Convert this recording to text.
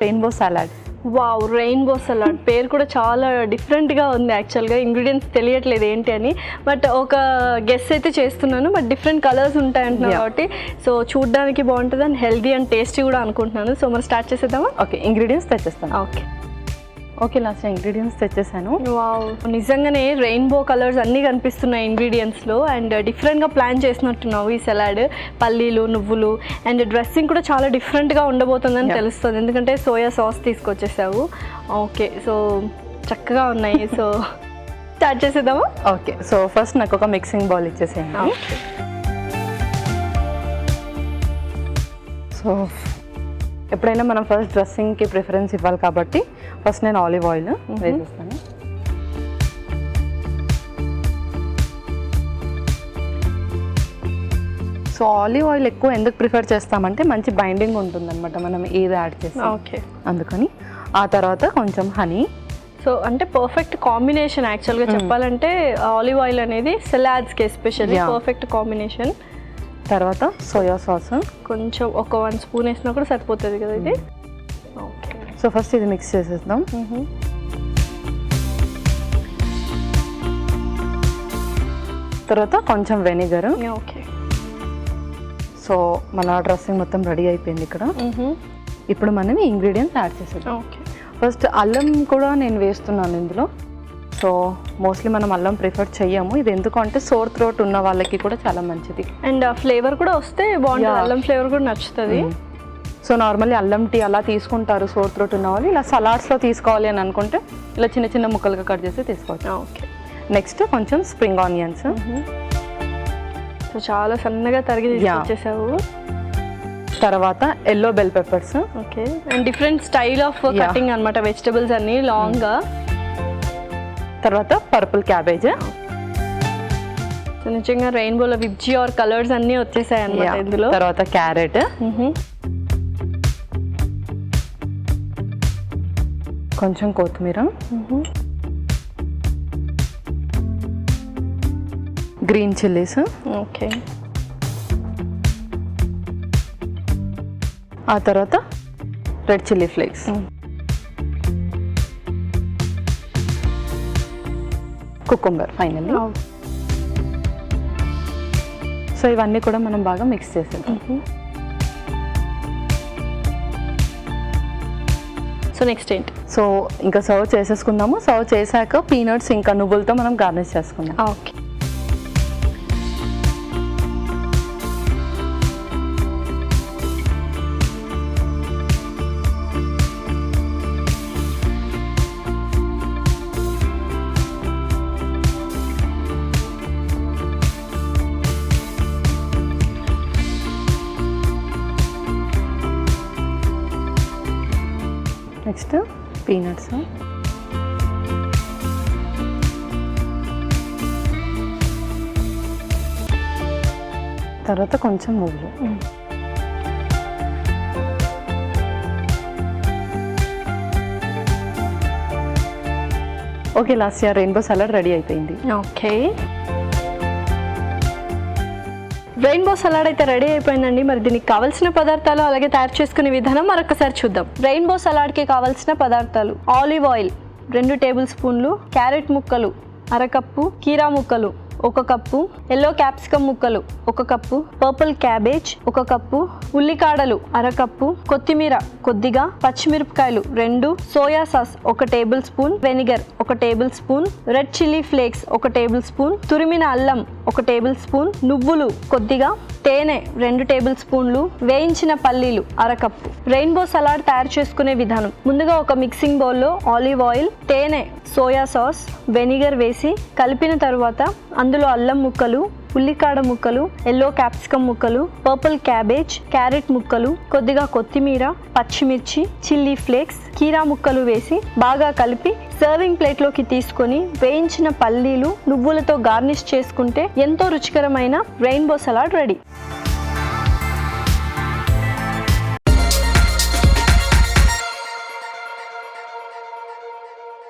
Rainbow salad. Wow, rainbow salad పేరు కూడా చాలా డిఫరెంట్గా ఉంది. యాక్చువల్గా ఇంగ్రీడియంట్స్ తెలియట్లేదు ఏంటి అని, బట్ ఒక గెస్ అయితే చేస్తున్నాను. బట్ డిఫరెంట్ కలర్స్ ఉంటాయి అంటున్నాను కాబట్టి సో చూడడానికి బాగుంటుంది అండ్ హెల్దీ అండ్ టేస్టీ కూడా అనుకుంటున్నాను. సో మరి స్టార్ట్ చేసేద్దామా? ఓకే, ఇంగ్రీడియంట్స్ తెచ్చేస్తాను. ఓకే లాస్ట్ ఇంగ్రీడియంట్స్ తెచ్చేసాను. వావ్, నిజంగానే రెయిన్బో కలర్స్ అన్నీ కనిపిస్తున్నాయి ఇంగ్రీడియంట్స్లో అండ్ డిఫరెంట్గా ప్లాన్ చేసినట్టున్నావు ఈ సలాడ్. పల్లీలు, నువ్వులు అండ్ డ్రెస్సింగ్ కూడా చాలా డిఫరెంట్గా ఉండబోతుందని తెలుస్తుంది, ఎందుకంటే సోయా సాస్ తీసుకొచ్చేసావు. ఓకే, సో చక్కగా ఉన్నాయి. సో స్టార్ట్ చేసేద్దామా? ఓకే, సో ఫస్ట్ నాకు ఒక మిక్సింగ్ బౌల్ ఇచ్చేసేయండి. సో ఎప్పుడైనా మనం ఫస్ట్ డ్రెస్సింగ్కి ప్రిఫరెన్స్ ఇవ్వాలి కాబట్టి ఫస్ట్ నేను ఆలివ్ ఆయిల్ వేసేస్తాను. సో ఆలివ్ ఆయిల్ ఎక్కువ ఎందుకు ప్రిఫర్ చేస్తామంటే మంచి బైండింగ్ ఉంటుందన్నమాట మనం ఏది యాడ్ చేస్తాం. ఓకే, అందుకని. ఆ తర్వాత కొంచెం హనీ. సో అంటే పర్ఫెక్ట్ కాంబినేషన్ యాక్చువల్గా చెప్పాలంటే ఆలివ్ ఆయిల్ అనేది సలాడ్స్కి ఎస్పెషల్లీ పర్ఫెక్ట్ కాంబినేషన్. తర్వాత సోయా సాస్ కొంచెం ఒక 1 స్పూన్ వేసినా కూడా సరిపోతుంది కదా ఇది. ఓకే, సో ఫస్ట్ ఇది మిక్స్ చేసేద్దాం. తర్వాత కొంచెం వెనిగర్. ఓకే, సో మన డ్రెస్సింగ్ మొత్తం రెడీ అయిపోయింది ఇక్కడ. ఇప్పుడు మనం ఇంగ్రీడియంట్స్ యాడ్ చేసేద్దాం. ఓకే, ఫస్ట్ అల్లం కూడా నేను వేస్తున్నాను ఇందులో. సో మోస్ట్లీ మనం అల్లం ప్రిఫర్ చెయ్యము, ఇది ఎందుకంటే సోర్ థ్రోట్ ఉన్న వాళ్ళకి కూడా చాలా మంచిది అండ్ ఫ్లేవర్ కూడా వస్తే బాగుంటుంది. అల్లం ఫ్లేవర్ కూడా నచ్చుతుంది. సో నార్మల్లీ అల్లం టీ అలా తీసుకుంటారు సోర్ థ్రోట్ ఉన్న వాళ్ళు. ఇలా సలాడ్స్లో తీసుకోవాలి అని అనుకుంటే ఇలా చిన్న చిన్న ముక్కలుగా కట్ చేసి తీసుకోవచ్చు. ఓకే, నెక్స్ట్ కొంచెం స్ప్రింగ్ ఆనియన్స్. సో చాలా సన్నగా తరిగి తీసుకొచ్చేసావు. తర్వాత yellow bell peppers. Okay, and different style of cutting అనమాట, వెజిటబుల్స్ అన్ని లాంగ్గా. తర్వాత పర్పుల్ క్యాబేజ్. సో నిజంగా రెయిన్బోలో విబ్జీ ఆర్ కలర్స్ అన్నీ వచ్చేసాయి అన్నమాట ఇందులో. తర్వాత క్యారెట్. కొంచెం కొత్తిమీర. Green chillies. ఓకే, ఆ తర్వాత red chilli flakes. Cucumber finally. So ఇవన్నీ కూడా మనం బాగా మిక్స్ చేసేద్దాం. సో నెక్స్ట్ ఏంటి? సో ఇంకా సర్వ్ చేసేసుకుందాము. సర్వ్ చేశాక పీనట్స్ ఇంకా నువ్వులతో మనం గార్నిష్ చేసుకుందాం. Okay, next peanuts. తర్వాత కొంచెం నువ్వులు. Okay, last year rainbow salad ready అయిపోయింది. ఓకే, రెయిన్బో సలాడ్ అయితే రెడీ అయిపోయిందండి. మరి దీనికి కావాల్సిన పదార్థాలు అలాగే తయారు చేసుకునే విధానం మరొకసారి చూద్దాం. రెయిన్బో సలాడ్కి కావాల్సిన పదార్థాలు: ఆలివ్ ఆయిల్ 2 టేబుల్ స్పూన్లు, క్యారెట్ ముక్కలు 1/2 కప్పు, కీరా ముక్కలు 1 కప్పు, ఎల్లో క్యాప్సికమ్ ముక్కలు 1 కప్పు, పర్పుల్ క్యాబేజ్ 1 కప్పు, ఉల్లికాడలు 1/2 కప్పు, కొత్తిమీర కొద్దిగా, పచ్చిమిరపకాయలు 2, soya sauce 1 tablespoon, vinegar 1 tablespoon, red chilli flakes 1 tablespoon, తురిమిన అల్లం 1 టేబుల్ స్పూన్, నువ్వులు కొద్దిగా, తేనె 2 టేబుల్ స్పూన్లు, వేయించిన పల్లీలు 1/2 కప్పు. రెయిన్బో సలాడ్ తయారు చేసుకునే విధానం: ముందుగా ఒక మిక్సింగ్ బౌల్లో ఆలివ్ ఆయిల్, తేనె, సోయా సాస్, వెనిగర్ వేసి కలిపిన తరువాత అందులో అల్లం ముక్కలు, ఉల్లికాడ ముక్కలు, ఎల్లో క్యాప్సికమ్ ముక్కలు, పర్పుల్ క్యాబేజ్, క్యారెట్ ముక్కలు, కొద్దిగా కొత్తిమీర, పచ్చిమిర్చి, చిల్లీ ఫ్లేక్స్, కీరా ముక్కలు వేసి బాగా కలిపి సర్వింగ్ ప్లేట్లోకి తీసుకొని వేయించిన పల్లీలు, నువ్వులతో గార్నిష్ చేసుకుంటే ఎంతో రుచికరమైన రెయిన్బో సలాడ్ రెడీ.